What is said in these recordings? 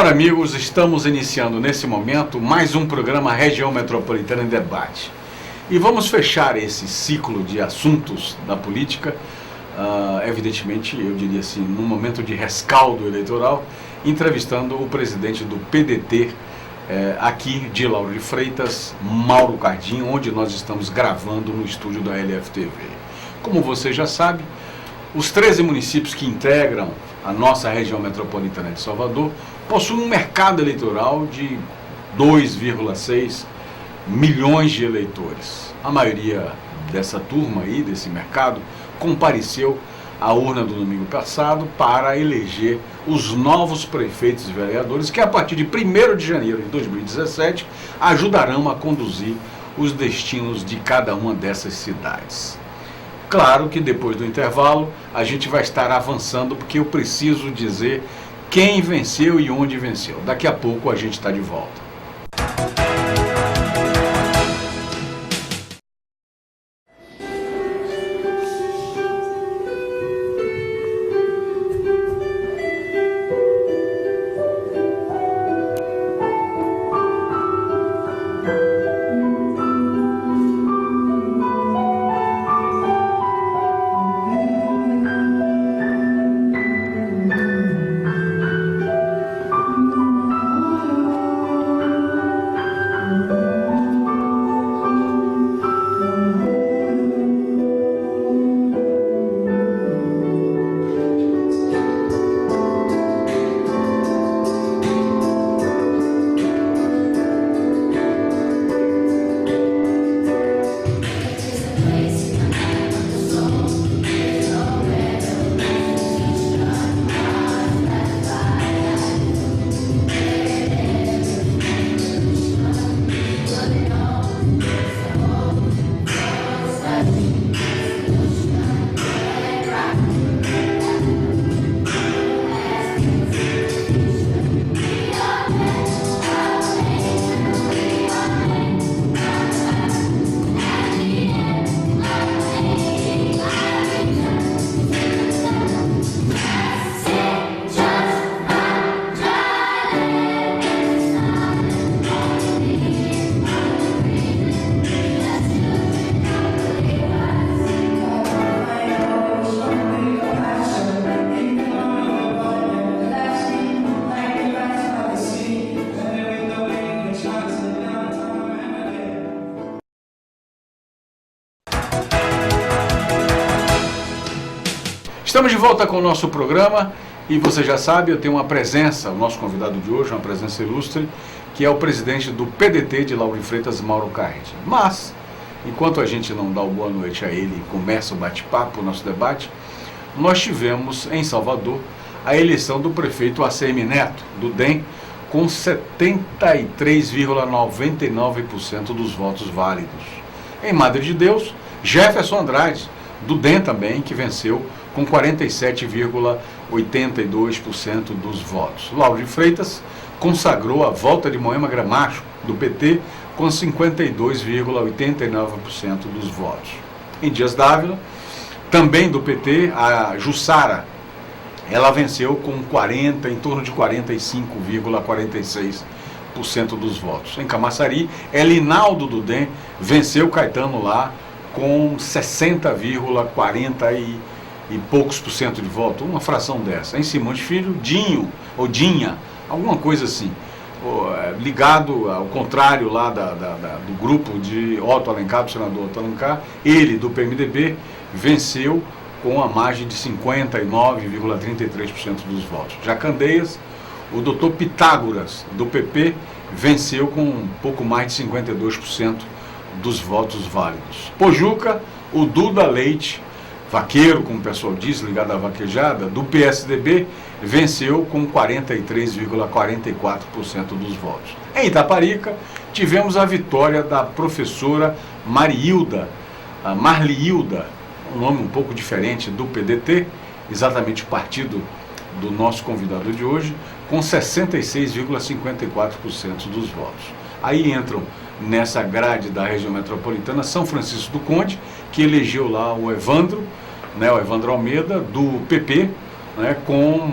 amigos, estamos iniciando nesse momento mais um programa Região Metropolitana em Debate. E vamos fechar esse ciclo de assuntos da política, evidentemente, eu diria assim, num momento de rescaldo eleitoral, entrevistando o presidente do PDT, aqui de Lauro de Freitas, Mauro Cardim, onde nós estamos gravando no estúdio da LFTV. Como você já sabe, os 13 municípios que integram a nossa região metropolitana de Salvador possuem um mercado eleitoral de 2,6 milhões de eleitores. A maioria dessa turma aí, desse mercado, compareceu à urna do domingo passado para eleger os novos prefeitos e vereadores que, a partir de 1º de janeiro de 2017, ajudarão a conduzir os destinos de cada uma dessas cidades. Claro que depois do intervalo a gente vai estar avançando, porque eu preciso dizer quem venceu e onde venceu. Daqui a pouco a gente está de volta. Estamos de volta com o nosso programa e você já sabe, eu tenho uma presença, o nosso convidado de hoje, uma presença ilustre, que é o presidente do PDT de Lauro de Freitas, Mauro Cardim. Mas, enquanto a gente não dá o boa noite a ele e começa o bate-papo, o nosso debate, nós tivemos em Salvador a eleição do prefeito ACM Neto, do DEM, com 73,99% dos votos válidos. Em Madre de Deus, Jefferson Andrade, do DEM também, que venceu com 47,82% dos votos. Lauro de Freitas consagrou a volta de Moema Gramacho, do PT, com 52,89% dos votos. Em Dias Dávila, também do PT, a Jussara, ela venceu com em torno de 45,46% dos votos. Em Camaçari, Elinaldo do DEM venceu Caetano lá com 60,40 e poucos por cento de voto, uma fração dessa. Em Simões Filho, Dinho, ou Dinha, alguma coisa assim, ligado ao contrário lá do grupo de Otto Alencar, do senador Otto Alencar, ele, do PMDB, venceu com a margem de 59,33% dos votos. Já Candeias, o doutor Pitágoras, do PP, venceu com um pouco mais de 52% dos votos válidos. Pojuca, o Duda Leite, vaqueiro, como o pessoal diz, ligado à vaquejada, do PSDB, venceu com 43,44% dos votos. Em Itaparica, tivemos a vitória da professora Marliilda, um nome um pouco diferente do PDT, exatamente o partido do nosso convidado de hoje, com 66,54% dos votos. Aí entram nessa grade da região metropolitana São Francisco do Conde, que elegeu lá o Evandro Almeida, do PP, com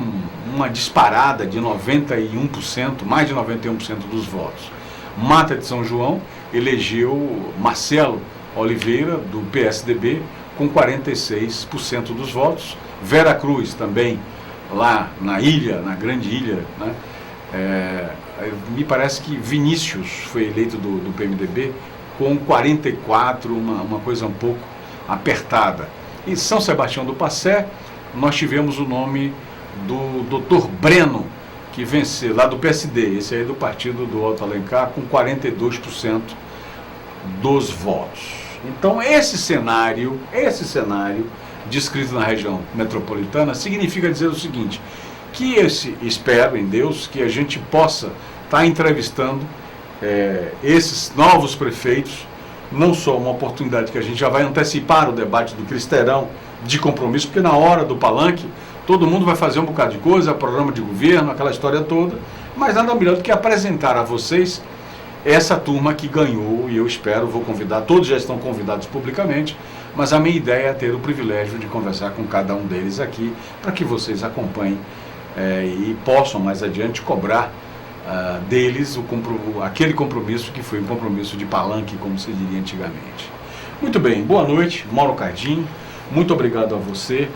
uma disparada de 91%, mais de 91% dos votos. Mata de São João elegeu Marcelo Oliveira, do PSDB, com 46% dos votos. Vera Cruz também, lá na ilha, na grande ilha, né? Me parece que Vinícius foi eleito do PMDB com 44%, uma coisa um pouco apertada. Em São Sebastião do Passé, nós tivemos o nome do Dr. Breno, que venceu, lá do PSD, esse aí do partido do Otto Alencar, com 42% dos votos. Então, esse cenário descrito na região metropolitana significa dizer o seguinte, que espero em Deus que a gente possa estar entrevistando esses novos prefeitos, não só uma oportunidade que a gente já vai antecipar o debate do Cristeirão de compromisso, porque na hora do palanque todo mundo vai fazer um bocado de coisa, programa de governo, aquela história toda, mas nada melhor do que apresentar a vocês essa turma que ganhou, e eu espero, vou convidar, todos já estão convidados publicamente, mas a minha ideia é ter o privilégio de conversar com cada um deles aqui, para que vocês acompanhem e possam mais adiante cobrar deles aquele compromisso que foi um compromisso de palanque, como se diria antigamente. Muito bem, boa noite, Mauro Cardim, muito obrigado a você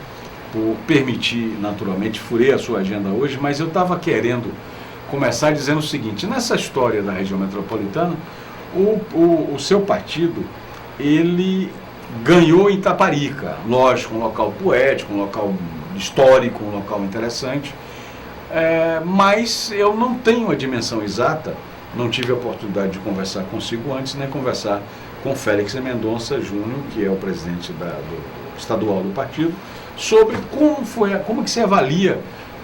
por permitir, naturalmente, furei a sua agenda hoje, mas eu estava querendo começar dizendo o seguinte, nessa história da região metropolitana, o seu partido, ele ganhou em Itaparica, lógico, um local poético, um local histórico, um local interessante, mas eu não tenho a dimensão exata, não tive a oportunidade de conversar consigo antes, nem conversar com Félix Mendonça Júnior, que é o presidente do estadual do partido, sobre como que se avalia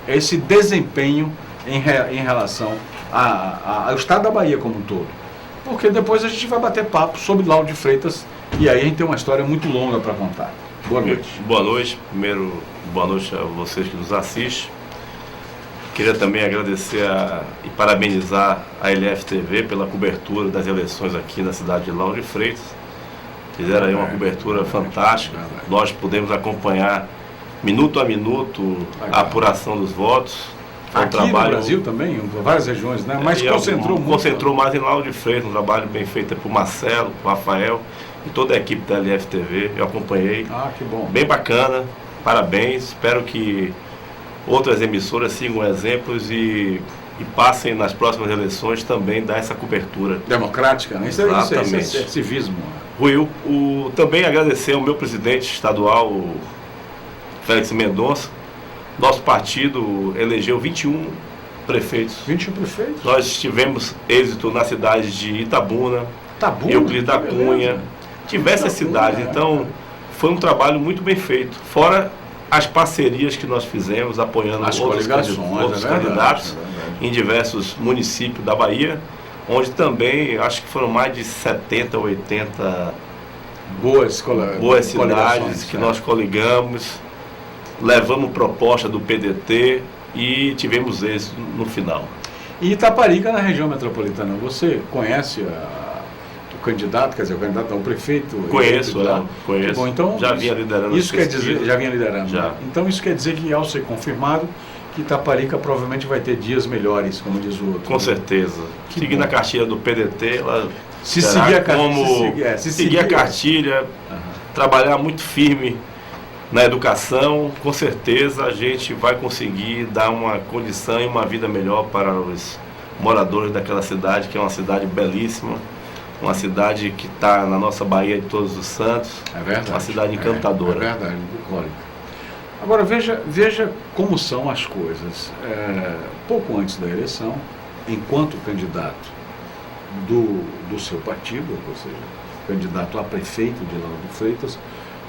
esse desempenho em relação ao estado da Bahia como um todo. Porque depois a gente vai bater papo sobre Lauro de Freitas e aí a gente tem uma história muito longa para contar. Boa noite. Boa noite. Primeiro, boa noite a vocês que nos assistem. Queria também agradecer e parabenizar a LFTV pela cobertura das eleições aqui na cidade de Lauro de Freitas. Fizeram aí uma cobertura fantástica. Nós pudemos acompanhar minuto a minuto a apuração dos votos. Foi aqui no Brasil também, em várias regiões, né? Mas concentrou mais em Lauro de Freitas, um trabalho bem feito por Marcelo, por Rafael e toda a equipe da LFTV. Eu acompanhei. Ah, que bom. Bem bacana, parabéns. Espero que outras emissoras sigam exemplos e passem nas próximas eleições também dar essa cobertura. Democrática, né? Isso é civismo. Rui, também agradecer ao meu presidente estadual, Félix Mendonça. Nosso partido elegeu 21 prefeitos. 21 prefeitos? Nós tivemos êxito nas cidades de Itabuna, Euclides da Cunha, diversas cidades. Então, foi um trabalho muito bem feito. Fora as parcerias que nós fizemos, apoiando outros candidatos em diversos municípios da Bahia, onde também, acho que foram mais de 70, 80 boas cidades que nós coligamos. Levamos proposta do PDT e tivemos êxito no final. E Itaparica, na região metropolitana, você conhece o candidato, quer dizer, o candidato ao prefeito? Conheço. Bom, então, já vinha liderando. Isso quer dizer, já vinha liderando. Já. Né? Então isso quer dizer que, ao ser confirmado, que Itaparica provavelmente vai ter dias melhores, como diz o outro. Com certeza. Seguindo a cartilha do PDT, ela seguir a cartilha, trabalhar muito firme na educação, com certeza a gente vai conseguir dar uma condição e uma vida melhor para os moradores daquela cidade, que é uma cidade belíssima, uma cidade que está na nossa Bahia de Todos os Santos, uma cidade encantadora. É verdade, bucólica. Agora veja como são as coisas. Pouco antes da eleição, enquanto candidato do seu partido, ou seja, candidato a prefeito de Lauro de Freitas,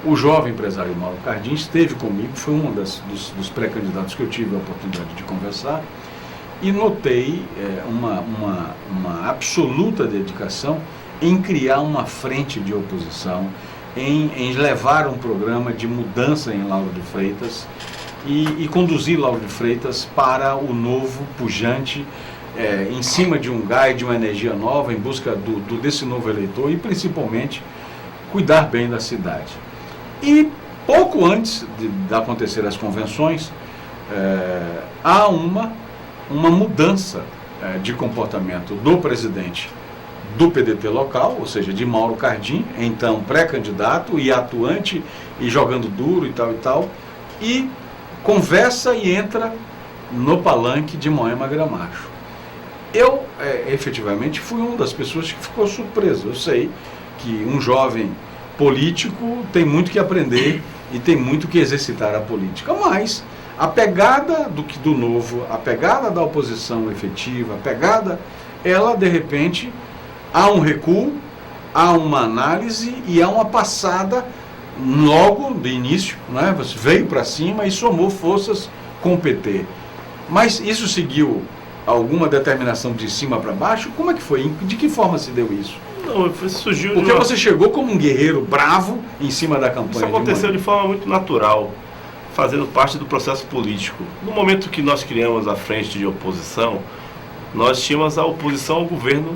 o jovem empresário Mauro Cardim esteve comigo, foi um dos pré-candidatos que eu tive a oportunidade de conversar, e notei uma absoluta dedicação em criar uma frente de oposição, em levar um programa de mudança em Lauro de Freitas e conduzir Lauro de Freitas para o novo, pujante, em cima de um gás, de uma energia nova, em busca desse novo eleitor e principalmente cuidar bem da cidade. E pouco antes de acontecer as convenções, há uma mudança de comportamento do presidente do PDT local, ou seja, de Mauro Cardim, então pré-candidato e atuante e jogando duro e tal, e conversa e entra no palanque de Moema Gramacho. Eu, efetivamente, fui uma das pessoas que ficou surpreso. Eu sei que um jovem político tem muito que aprender e tem muito que exercitar a política, mas a pegada do novo, a pegada da oposição efetiva, a pegada, ela, de repente, há um recuo, há uma análise e há uma passada logo do início, né? Você veio para cima e somou forças com o PT. Mas isso seguiu alguma determinação de cima para baixo? Como é que foi? De que forma se deu isso? Não, surgiu porque você chegou como um guerreiro bravo em cima da campanha. Isso aconteceu de forma muito natural, fazendo parte do processo político. No momento que nós criamos a frente de oposição, nós tínhamos a oposição ao governo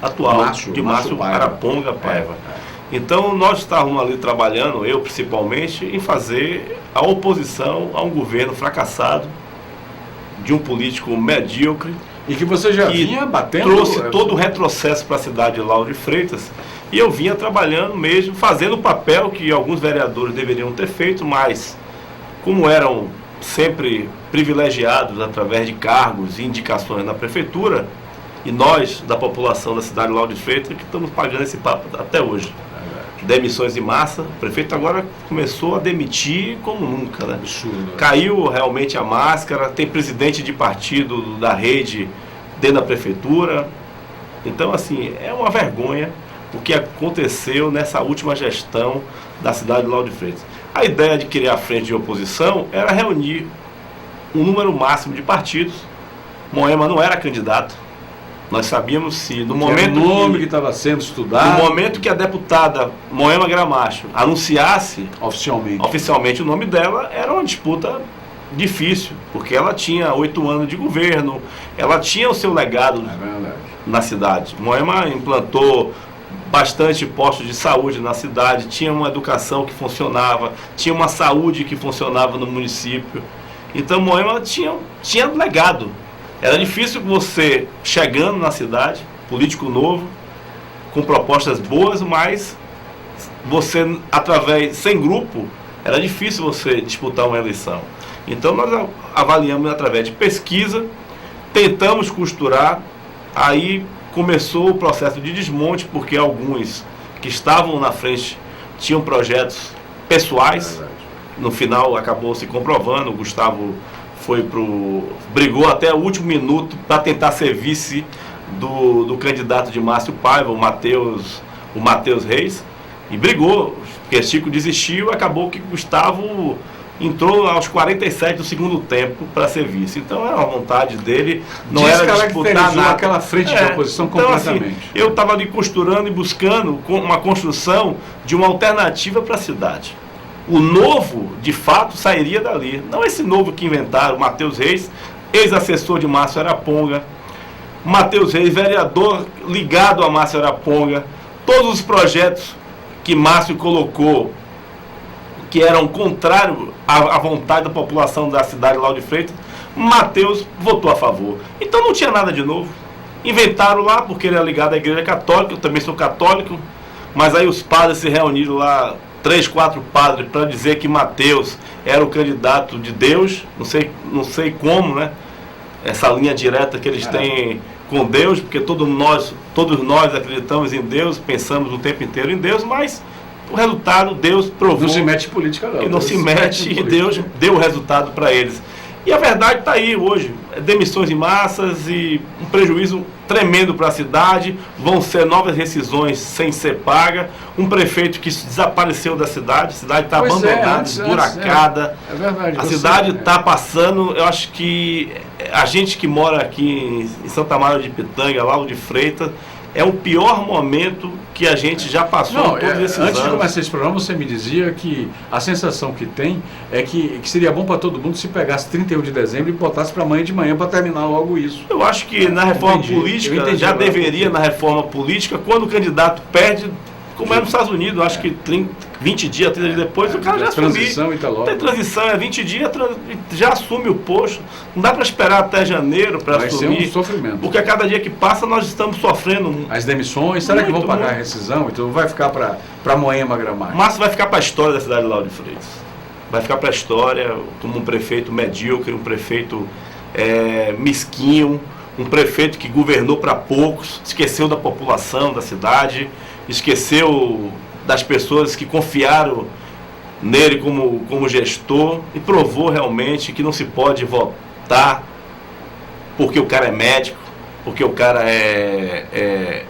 atual, de Márcio Araponga Paiva. Então nós estávamos ali trabalhando, eu principalmente, em fazer a oposição a um governo fracassado, de um político medíocre. E que você já vinha batendo... Trouxe todo o retrocesso para a cidade de Lauro de Freitas. E eu vinha trabalhando mesmo, fazendo o papel que alguns vereadores deveriam ter feito, mas como eram sempre privilegiados através de cargos e indicações na prefeitura, e nós, da população da cidade de Lauro de Freitas, que estamos pagando esse papo até hoje. Demissões em massa, o prefeito agora começou a demitir como nunca, né? Absurdo. Caiu realmente a máscara, tem presidente de partido da rede dentro da prefeitura. Então, assim, é uma vergonha o que aconteceu nessa última gestão da cidade de Lauro de Freitas. A ideia de criar a frente de oposição era reunir um número máximo de partidos. Moema não era candidato. Nós sabíamos se no momento que estava sendo estudado, no momento que a deputada Moema Gramacho anunciasse oficialmente o nome dela, era uma disputa difícil, porque ela tinha 8 anos de governo, ela tinha o seu legado na cidade. Moema implantou bastante postos de saúde na cidade, tinha uma educação que funcionava, tinha uma saúde que funcionava no município. Então Moema tinha legado. Era difícil você, chegando na cidade, político novo, com propostas boas, mas você, sem grupo, era difícil você disputar uma eleição. Então nós avaliamos através de pesquisa, tentamos costurar, aí começou o processo de desmonte, porque alguns que estavam na frente tinham projetos pessoais, no final acabou se comprovando, o Gustavo brigou até o último minuto para tentar ser vice do candidato de Márcio Paiva, o Matheus Reis, e brigou, porque Chico desistiu, acabou que Gustavo entrou aos 47 do segundo tempo para ser vice. Então era a vontade dele, não era disputar nada. Aquela frente de oposição completamente. Assim, eu estava ali costurando e buscando uma construção de uma alternativa para a cidade. O novo, de fato, sairia dali. Não esse novo que inventaram, Matheus Reis, ex-assessor de Márcio Araponga. Matheus Reis, vereador ligado a Márcio Araponga. Todos os projetos que Márcio colocou, que eram contrários à vontade da população da cidade de Lauro de Freitas, Matheus votou a favor. Então não tinha nada de novo. Inventaram lá, porque ele é ligado à Igreja Católica, eu também sou católico, mas aí os padres se reuniram lá, 3, 4 padres, para dizer que Matheus era o candidato de Deus, não sei como, né? Essa linha direta que eles têm com Deus, porque todos nós acreditamos em Deus, pensamos o tempo inteiro em Deus, mas o resultado, Deus provou. Não se mete em política, não. Que não se mete e Deus deu o resultado para eles. E a verdade está aí hoje, demissões em massas e um prejuízo tremendo para a cidade, vão ser novas rescisões sem ser paga, um prefeito que desapareceu da cidade, a cidade está abandonada, esburacada, a cidade está passando, eu acho que a gente que mora aqui em Santa Maria de Pitanga, Lauro de Freitas, é o pior momento que a gente já passou todos esses anos. Antes de começar esse programa, você me dizia que a sensação que tem é que seria bom para todo mundo se pegasse 31 de dezembro e botasse para amanhã de manhã para terminar logo isso. Eu acho que na reforma política, já deveria, na reforma política, quando o candidato perde, Como é nos Estados Unidos, acho que 20 dias, 30 dias depois, o cara já assume. Transição e tá logo. Tem transição, é 20 dias, já assume o posto. Não dá para esperar até janeiro para assumir. Vai ser um sofrimento. Porque a cada dia que passa nós estamos sofrendo. As demissões, será que vão pagar a rescisão? Então vai ficar para Moema Gramacho. Mas vai ficar para a história da cidade de Lauro de Freitas. Vai ficar para a história como um prefeito medíocre, um prefeito mesquinho, um prefeito que governou para poucos, esqueceu da população da cidade, esqueceu das pessoas que confiaram nele como gestor e provou realmente que não se pode votar porque o cara é médico, porque o cara é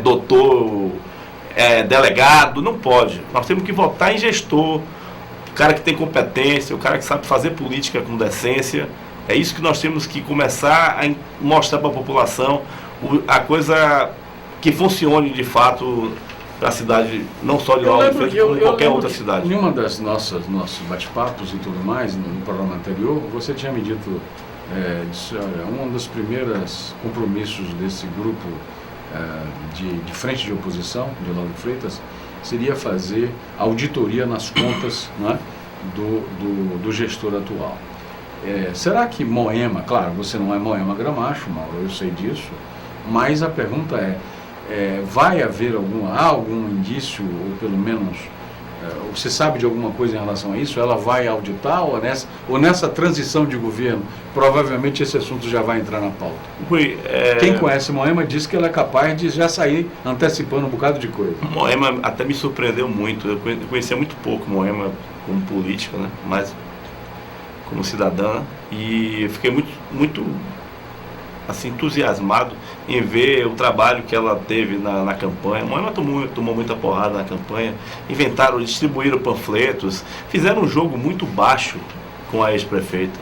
doutor, é delegado, não pode. Nós temos que votar em gestor, o cara que tem competência, o cara que sabe fazer política com decência. É isso que nós temos que começar a mostrar para a população, a coisa que funcione de fato para a cidade, não só de Lauro de Freitas, como qualquer outra cidade. Em uma das nossos bate-papos e tudo mais, no programa anterior, você tinha me dito, disse, olha, um dos primeiros compromissos desse grupo de frente de oposição de Lauro de Freitas seria fazer auditoria nas contas, né, do gestor atual. Será que Moema, claro, você não é Moema Gramacho, Mauro, eu sei disso, mas a pergunta vai haver algum indício, ou pelo menos, você sabe de alguma coisa em relação a isso? Ela vai auditar ou nessa transição de governo, provavelmente esse assunto já vai entrar na pauta? Quem conhece Moema diz que ela é capaz de já sair antecipando um bocado de coisa. Moema até me surpreendeu muito, eu conhecia muito pouco Moema como política, né? Mas como cidadã, e eu fiquei muito assim, entusiasmado em ver o trabalho que ela teve na campanha. Moema tomou muita porrada na campanha, distribuíram panfletos, fizeram um jogo muito baixo com a ex-prefeita.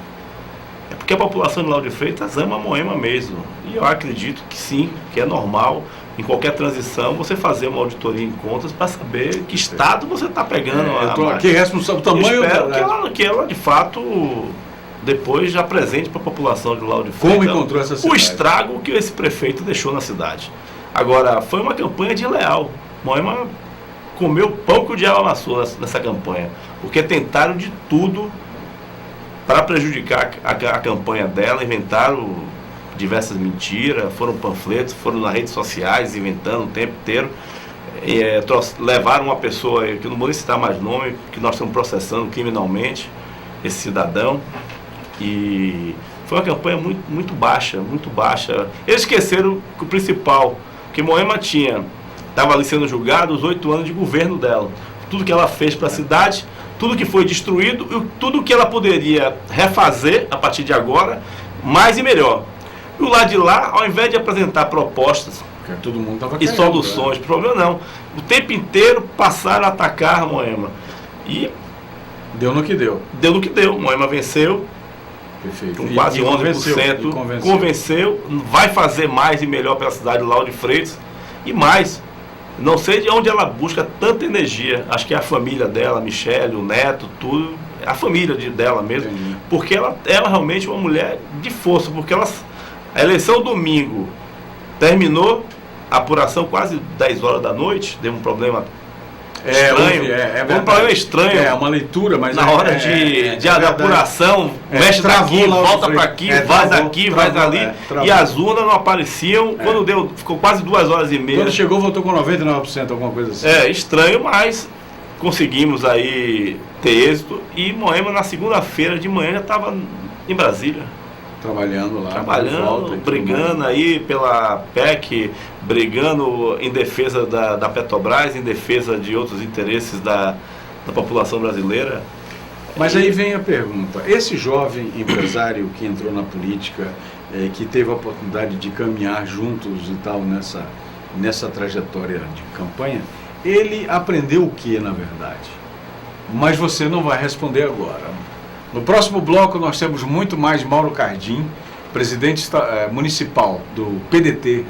É porque a população de Lauro de Freitas ama a Moema mesmo, e eu acredito que sim, que é normal em qualquer transição você fazer uma auditoria em contas para saber que estado você está pegando. Eu estou aqui responsável do tamanho. Espero que ela de fato depois já apresente para a população de Lauro de Freitas como encontrou essa cidade, o estrago que esse prefeito deixou na cidade. Agora, foi uma campanha desleal. Moema comeu pão que o diabo amassou nessa campanha, porque tentaram de tudo para prejudicar a campanha dela, inventaram diversas mentiras, foram panfletos, foram nas redes sociais inventando o tempo inteiro, levaram uma pessoa, que não vou nem citar mais nome, que nós estamos processando criminalmente, esse cidadão, e foi uma campanha muito baixa, muito baixa. Eles esqueceram que o principal, que Moema estava ali sendo julgado os 8 anos de governo dela, tudo que ela fez para a cidade, tudo que foi destruído e tudo que ela poderia refazer a partir de agora, mais e melhor. E o lado de lá, ao invés de apresentar propostas todo mundo e soluções, problema não. O tempo inteiro passaram a atacar a Moema. E deu no que deu. Deu no que deu. Moema venceu. Perfeito. Com quase 11%. Convenceu. Vai fazer mais e melhor pela cidade de Lauro de Freitas. E mais. Não sei de onde ela busca tanta energia. Acho que é a família dela, a Michele, o neto, tudo. A família dela mesmo. Entendi. Porque ela realmente é uma mulher de força. Porque a eleição domingo terminou, a apuração quase 10 horas da noite, deu um problema estranho. Um problema estranho. É uma leitura, mas na hora de apuração, mexe daqui, volta para aqui, vai daqui, vai dali. E as urnas não apareciam. Quando ficou quase 2 horas e meia. Quando chegou, voltou com 99%, alguma coisa assim. Estranho, mas conseguimos aí ter êxito. E Moema, na segunda-feira de manhã, já estava em Brasília. Trabalhando lá. Brigando aí pela PEC, brigando em defesa da Petrobras, em defesa de outros interesses da população brasileira. Mas aí vem a pergunta, esse jovem empresário que entrou na política, que teve a oportunidade de caminhar juntos e tal nessa trajetória de campanha, ele aprendeu o que, na verdade? Mas você não vai responder agora. No próximo bloco nós temos muito mais Mauro Cardim, presidente municipal do PDT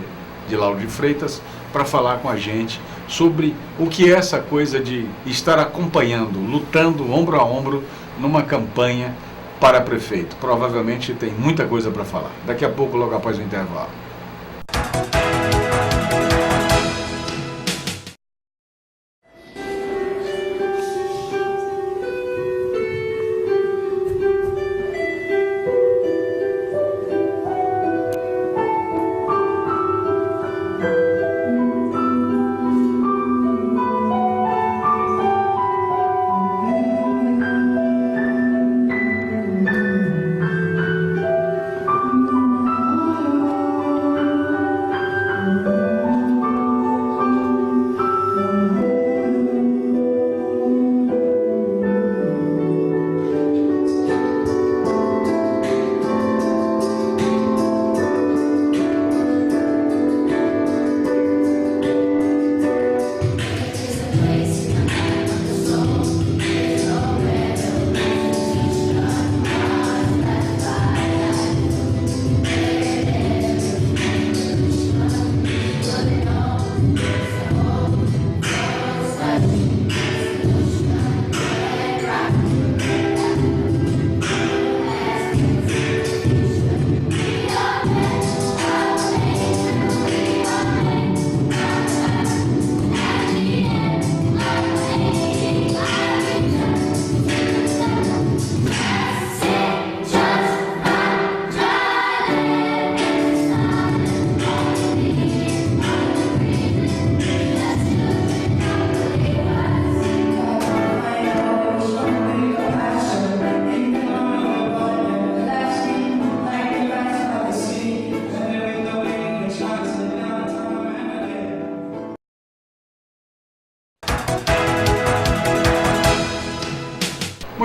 de Lauro de Freitas, para falar com a gente sobre o que é essa coisa de estar acompanhando, lutando ombro a ombro numa campanha para prefeito. Provavelmente tem muita coisa para falar. Daqui a pouco, logo após o intervalo.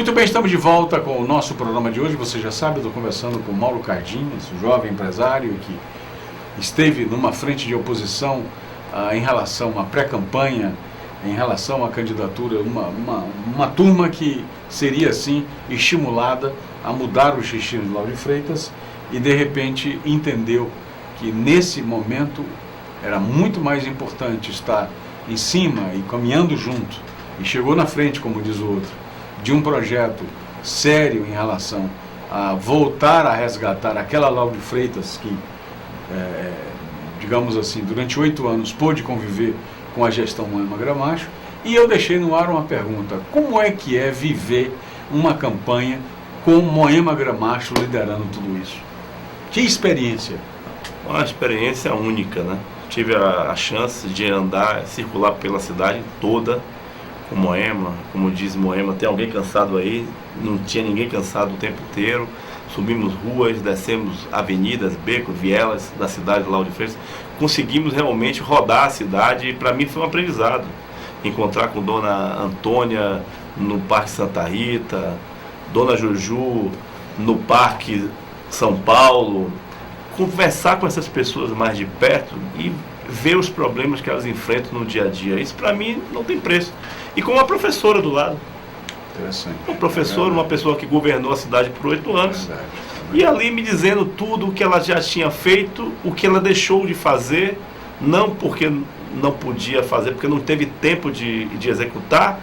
Muito bem, estamos de volta com o nosso programa de hoje. Você já sabe, eu estou conversando com o Mauro Cardinhas, um jovem empresário que esteve numa frente de oposição em relação à pré-campanha, em relação à candidatura, uma turma que seria, assim, estimulada a mudar o xixi de Lauro de Freitas e, de repente, entendeu que, nesse momento, era muito mais importante estar em cima e caminhando junto, e chegou na frente, como diz o outro, de um projeto sério em relação a voltar a resgatar aquela Lauro de Freitas que, digamos assim, durante 8 anos pôde conviver com a gestão Moema Gramacho. E eu deixei no ar uma pergunta: como é que é viver uma campanha com Moema Gramacho liderando tudo isso? Que experiência? Uma experiência única, né? Tive a chance de andar, circular pela cidade toda com Moema. Como diz Moema, tem alguém cansado aí? Não tinha ninguém cansado o tempo inteiro. Subimos ruas, descemos avenidas, becos, vielas da cidade de Lauro de Freitas. Conseguimos realmente rodar a cidade e para mim foi um aprendizado. Encontrar com Dona Antônia no Parque Santa Rita, Dona Juju no Parque São Paulo, conversar com essas pessoas mais de perto e ver os problemas que elas enfrentam no dia a dia. Isso para mim não tem preço. E com uma professora do lado. Interessante. Uma professora, uma pessoa que governou a cidade por 8 anos. E ali me dizendo tudo o que ela já tinha feito, o que ela deixou de fazer, não porque não podia fazer, porque não teve tempo de executar,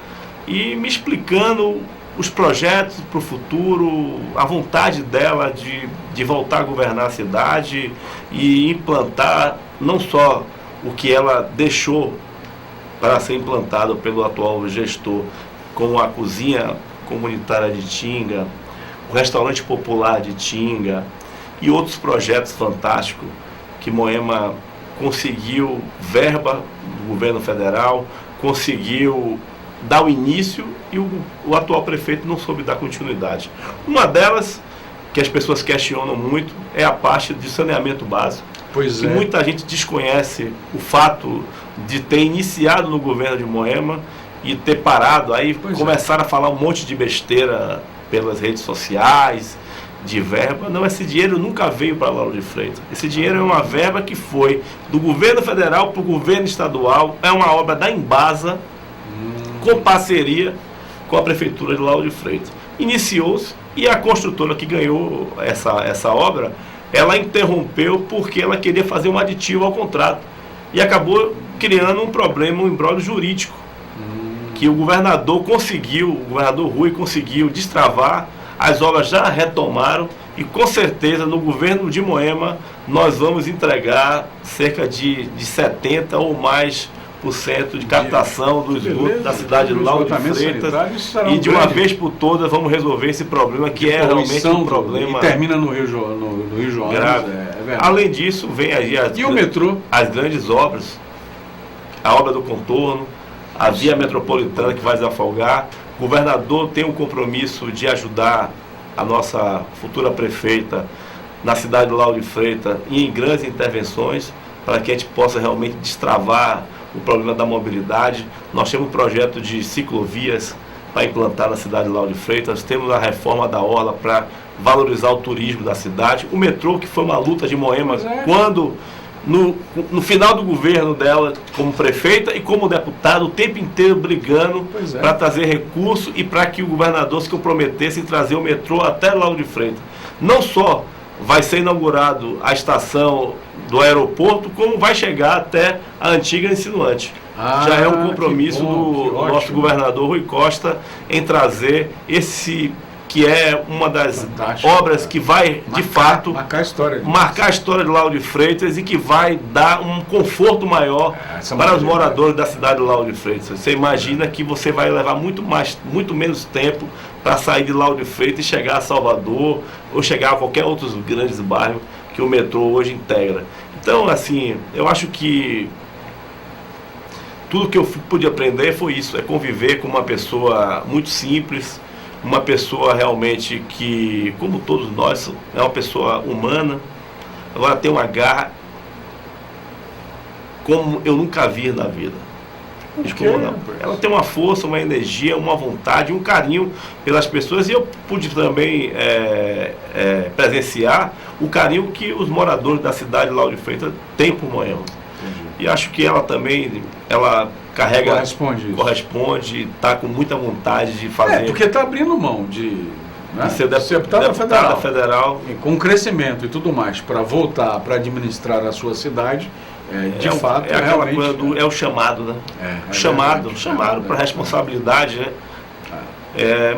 e me explicando os projetos para o futuro, a vontade dela de voltar a governar a cidade e implantar não só o que ela deixou para ser implantado pelo atual gestor, como a cozinha comunitária de Tinga, o restaurante popular de Tinga e outros projetos fantásticos que Moema conseguiu verba do governo federal, conseguiu dar o início e o atual prefeito não soube dar continuidade. Uma delas, que as pessoas questionam muito, é a parte de saneamento básico. Pois que muita gente desconhece o fato de ter iniciado no governo de Moema e ter parado, aí começaram a falar um monte de besteira pelas redes sociais, de verba. Não, esse dinheiro nunca veio para Lauro de Freitas. Esse dinheiro é uma verba que foi do governo federal para o governo estadual, é uma obra da Embasa, com parceria com a prefeitura de Lauro de Freitas. Iniciou-se e a construtora que ganhou essa obra, ela interrompeu porque ela queria fazer um aditivo ao contrato e acabou criando um problema, um imbróglio jurídico, que o governador Rui conseguiu destravar. As obras já retomaram e com certeza no governo de Moema nós vamos entregar cerca de 70% ou mais de captação do esgoto da cidade de Lauro de Freitas, e de uma vez por todas vamos resolver esse problema que é realmente um problema. E termina no Rio João. Grave. Além disso, vem aí o metrô? As grandes obras, a obra do contorno, a via metropolitana que vai desafogar. O governador tem um compromisso de ajudar a nossa futura prefeita na cidade de Lauro de Freitas e em grandes intervenções para que a gente possa realmente destravar o problema da mobilidade. Nós temos um projeto de ciclovias para implantar na cidade de Lauro de Freitas, temos a reforma da orla para valorizar o turismo da cidade, o metrô, que foi uma luta de Moema, quando no final do governo dela como prefeita e como deputada, o tempo inteiro brigando para trazer recurso e para que o governador se comprometesse em trazer o metrô até Lauro de Freitas. Não só vai ser inaugurado a estação do aeroporto, como vai chegar até a antiga Insinuante. Já é um compromisso do nosso governador Rui Costa em trazer esse, que é uma das obras que vai, de fato, marcar a história de Lauro de Freitas e que vai dar um conforto maior para os moradores da cidade de Lauro de Freitas. Você imagina que você vai levar muito menos tempo para sair de Lauro de Freitas e chegar a Salvador ou chegar a qualquer outros grandes bairros que o metrô hoje integra. Então, assim, eu acho que tudo que eu pude aprender foi isso, é conviver com uma pessoa muito simples, uma pessoa realmente que, como todos nós, é uma pessoa humana, agora tem uma garra como eu nunca vi na vida. Ela tem uma força, uma energia, uma vontade, um carinho pelas pessoas, e eu pude também presenciar o carinho que os moradores da cidade de Lauro de Freitas têm por Moema. E acho que ela também, carrega, corresponde, está com muita vontade de fazer. Porque está abrindo mão de ser deputada federal. Com crescimento e tudo mais, para voltar para administrar a sua cidade, de fato, aquela coisa é o chamado, né? Chamado para responsabilidade, né?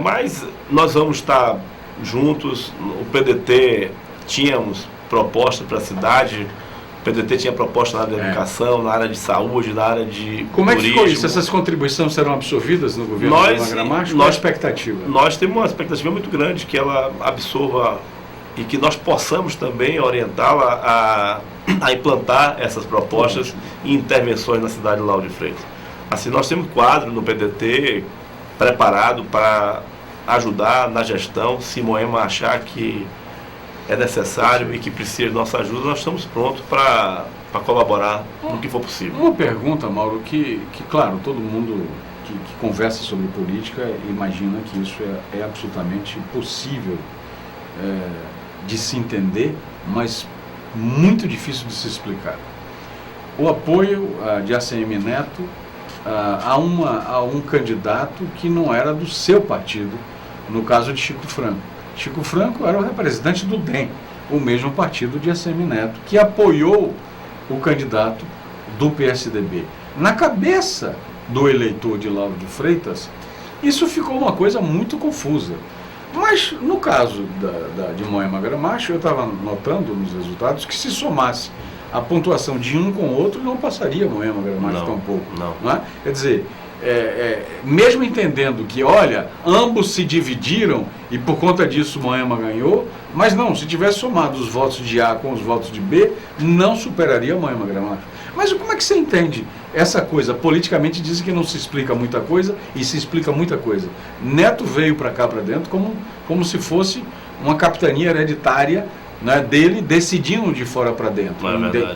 Mas nós vamos estar juntos. O PDT tínhamos proposta para a cidade. O PDT tinha proposta na área de educação, na área de saúde, na área de Como turismo. É que ficou isso? Essas contribuições serão absorvidas no governo de Gramacho? Qual a expectativa? Nós temos uma expectativa muito grande que ela absorva e que nós possamos também orientá-la a implantar essas propostas e intervenções na cidade de Lauro de Freitas. Assim, nós temos quadro no PDT preparado para ajudar na gestão. Se Moema achar que é necessário e que precisa de nossa ajuda, nós estamos prontos para colaborar no que for possível. Uma pergunta, Mauro, que claro, todo mundo que conversa sobre política imagina que isso é absolutamente possível de se entender, mas muito difícil de se explicar. O apoio de ACM Neto a um candidato que não era do seu partido, no caso de Chico Franco. Chico Franco era o representante do DEM, o mesmo partido de ACM Neto, que apoiou o candidato do PSDB. Na cabeça do eleitor de Lauro de Freitas, isso ficou uma coisa muito confusa. Mas no caso de Moema Gramacho, eu estava notando nos resultados que se somasse a pontuação de um com o outro, não passaria Moema Gramacho tão pouco. Não é? Quer dizer, mesmo entendendo que, olha, ambos se dividiram e por conta disso Moema ganhou, mas não, se tivesse somado os votos de A com os votos de B, não superaria Moema Gramacho. Mas como é que você entende essa coisa? Politicamente dizem que não se explica muita coisa e se explica muita coisa. Neto veio para cá, para dentro, como se fosse uma capitania hereditária, né, dele, decidindo de fora para dentro.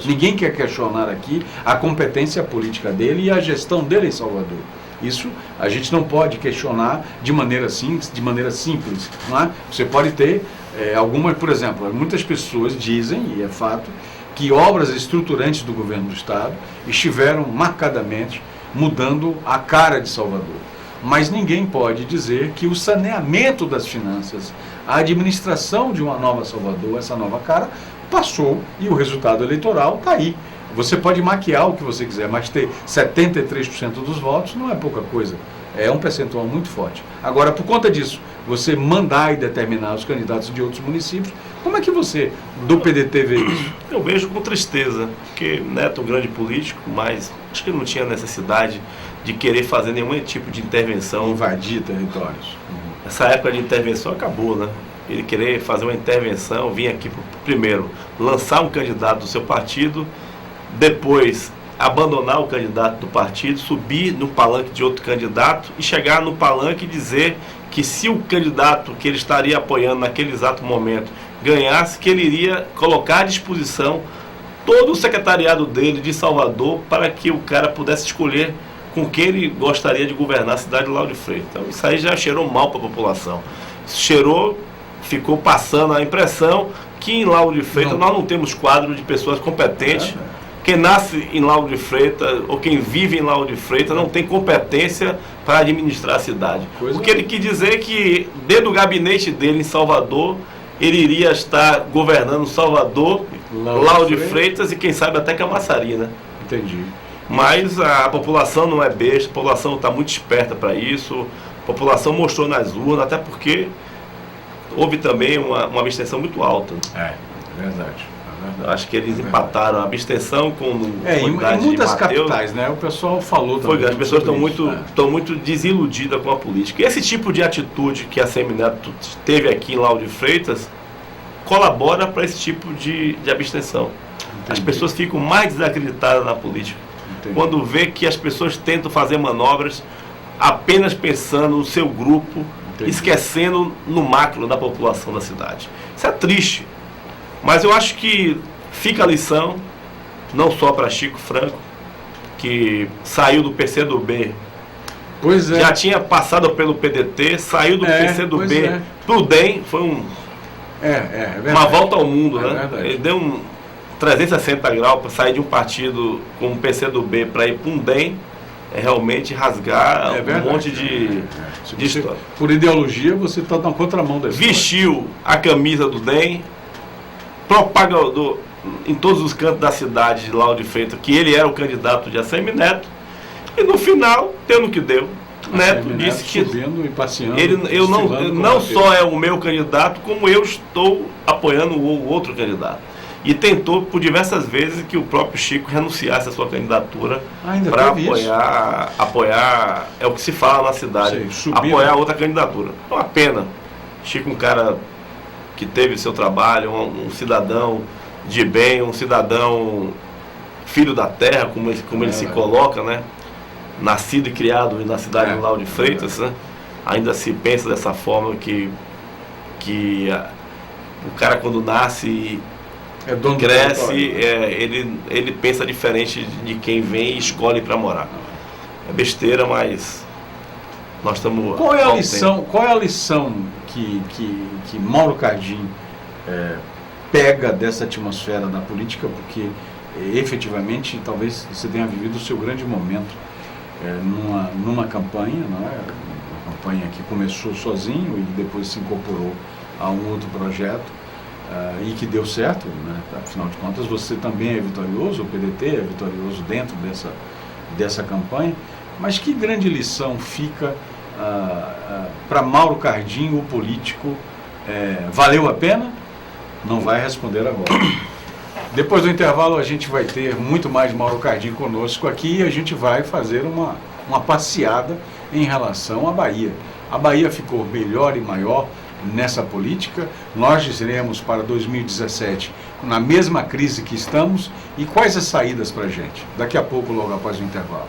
Ninguém quer questionar aqui a competência política dele e a gestão dele em Salvador. Isso a gente não pode questionar de maneira simples. Não é? Você pode ter algumas, por exemplo, muitas pessoas dizem, e é fato, que obras estruturantes do governo do Estado estiveram marcadamente mudando a cara de Salvador. Mas ninguém pode dizer que o saneamento das finanças, a administração de uma nova Salvador, essa nova cara, passou e o resultado eleitoral está aí. Você pode maquiar o que você quiser, mas ter 73% dos votos não é pouca coisa. É um percentual muito forte. Agora, por conta disso, você mandar e determinar os candidatos de outros municípios, como é que você, do PDT, vê isso? Eu vejo com tristeza, porque Neto é um grande político, mas acho que não tinha necessidade de querer fazer nenhum tipo de intervenção. Invadir territórios. Essa época de intervenção acabou, né? Ele querer fazer uma intervenção, vir aqui, primeiro, lançar um candidato do seu partido, depois abandonar o candidato do partido, subir no palanque de outro candidato e chegar no palanque e dizer que se o candidato que ele estaria apoiando naquele exato momento ganhasse, que ele iria colocar à disposição todo o secretariado dele de Salvador para que o cara pudesse escolher com quem ele gostaria de governar a cidade de Lauro de Freitas. Então isso aí já cheirou mal para a população. Ficou passando a impressão que em Lauro de Freitas nós não temos quadro de pessoas competentes. Quem nasce em Lauro de Freitas ou quem vive em Lauro de Freitas não tem competência para administrar a cidade. O que ele quis dizer é que dentro do gabinete dele em Salvador, ele iria estar governando Salvador, Lauro de Freitas e quem sabe até Camaçari, né? Entendi. Mas a população não é besta, a população está muito esperta para isso, a população mostrou nas urnas, até porque houve também uma abstenção muito alta. É verdade. Acho que eles empataram a abstenção com em muitas capitais, né? O pessoal falou também. As pessoas estão muito desiludidas com a política. E esse tipo de atitude que a ACM Neto teve aqui em Lauro de Freitas colabora para esse tipo de abstenção. Entendi. As pessoas ficam mais desacreditadas na política. Entendi. Quando vê que as pessoas tentam fazer manobras apenas pensando no seu grupo, entendi, esquecendo no macro da população da cidade. Isso é triste. Mas eu acho que fica a lição, não só para Chico Franco, que saiu do PCdoB. Pois é. Já tinha passado pelo PDT, saiu do PCdoB pro DEM, foi uma volta ao mundo, né? Verdade. Ele deu um 360 graus para sair de um partido como o PCdoB para ir para um DEM, realmente rasgar um monte de história. Por ideologia, você está na contramão da história. Vestiu a camisa do DEM, propagou em todos os cantos da cidade de Lauro de Freitas que ele era o candidato de ACM Neto, e no final, deu no que deu. Neto disse que subindo e passeando, eu não só é o meu candidato, como eu estou apoiando o outro candidato. E tentou por diversas vezes que o próprio Chico renunciasse à sua candidatura para apoiar, é o que se fala na cidade, apoiar outra candidatura. É uma pena. Chico, um cara que teve seu trabalho, um cidadão de bem, um cidadão filho da terra, como ele se coloca, né? Nascido e criado na cidade de Lauro de Freitas, né? Ainda se pensa dessa forma que o cara quando nasce cresce, ele pensa diferente de quem vem e escolhe para morar. É besteira, mas nós estamos... Qual é a lição que Mauro Cardim pega dessa atmosfera da política? Porque efetivamente talvez você tenha vivido o seu grande momento numa campanha, não é? Uma campanha que começou sozinho e depois se incorporou a um outro projeto e que deu certo, né? Afinal de contas você também é vitorioso, o PDT é vitorioso dentro dessa campanha, mas que grande lição fica para Mauro Cardim, o político? Valeu a pena? Não vai responder agora. Depois do intervalo a gente vai ter muito mais Mauro Cardim conosco aqui e a gente vai fazer uma passeada em relação à Bahia. A Bahia ficou melhor e maior nessa política. Nós iremos para 2017 na mesma crise que estamos, e quais as saídas para a gente? Daqui a pouco, logo após o intervalo.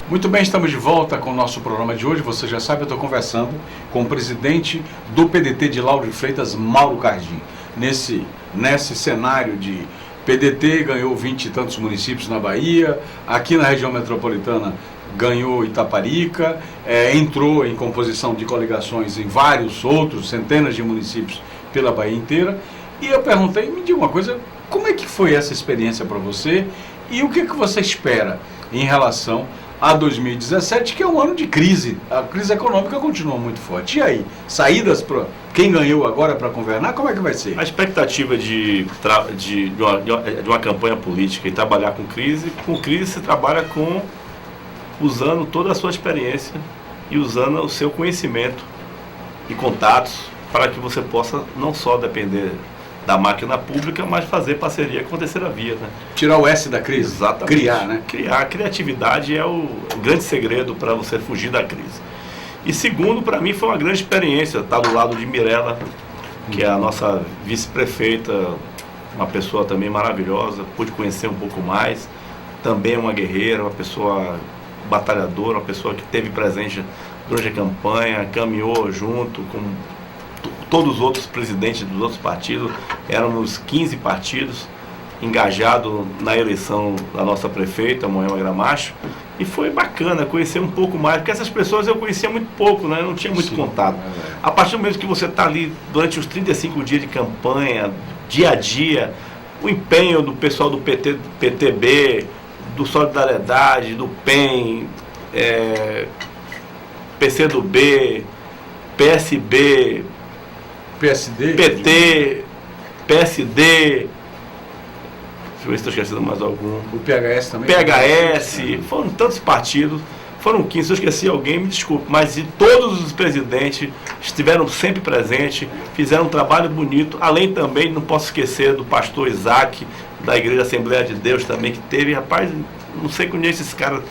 Muito bem, estamos de volta com o nosso programa de hoje. Você já sabe, eu estou conversando com o presidente do PDT de Lauro de Freitas, Mauro Cardim. Nesse cenário de PDT ganhou 20 e tantos municípios na Bahia, aqui na região metropolitana ganhou Itaparica, entrou em composição de coligações em vários outros, centenas de municípios pela Bahia inteira. E eu perguntei, me diga uma coisa, como é que foi essa experiência para você e o que você espera em relação a 2017, que é um ano de crise. A crise econômica continua muito forte. E aí, saídas para quem ganhou agora para governar, como é que vai ser? A expectativa de uma campanha política e trabalhar com crise se trabalha usando toda a sua experiência e usando o seu conhecimento e contatos para que você possa não só depender da máquina pública, mas fazer parceria com a terceira via, né? Tirar o S da crise. Exatamente. Criar, né? Criar. A criatividade é o grande segredo para você fugir da crise. E segundo, para mim foi uma grande experiência estar do lado de Mirela, que é a nossa vice-prefeita, uma pessoa também maravilhosa, pude conhecer um pouco mais, também uma guerreira, uma pessoa batalhadora, uma pessoa que esteve presente durante a campanha, caminhou junto com todos os outros presidentes dos outros partidos, éramos 15 partidos engajados na eleição da nossa prefeita, Moema Gramacho, e foi bacana conhecer um pouco mais, porque essas pessoas eu conhecia muito pouco, né? Eu não tinha muito contato. A partir do momento que você está ali durante os 35 dias de campanha, dia a dia, o empenho do pessoal do PTB, do Solidariedade, do PEN, PCdoB, PSB, PSD, PT, PSD, deixa eu ver se estou esquecendo mais algum. O PHS também? PHS, foram tantos partidos, foram 15, se eu esqueci alguém, me desculpe, mas todos os presidentes estiveram sempre presentes, fizeram um trabalho bonito, além também, não posso esquecer do pastor Isaac, da Igreja Assembleia de Deus também, que teve, rapaz, não sei onde esses caras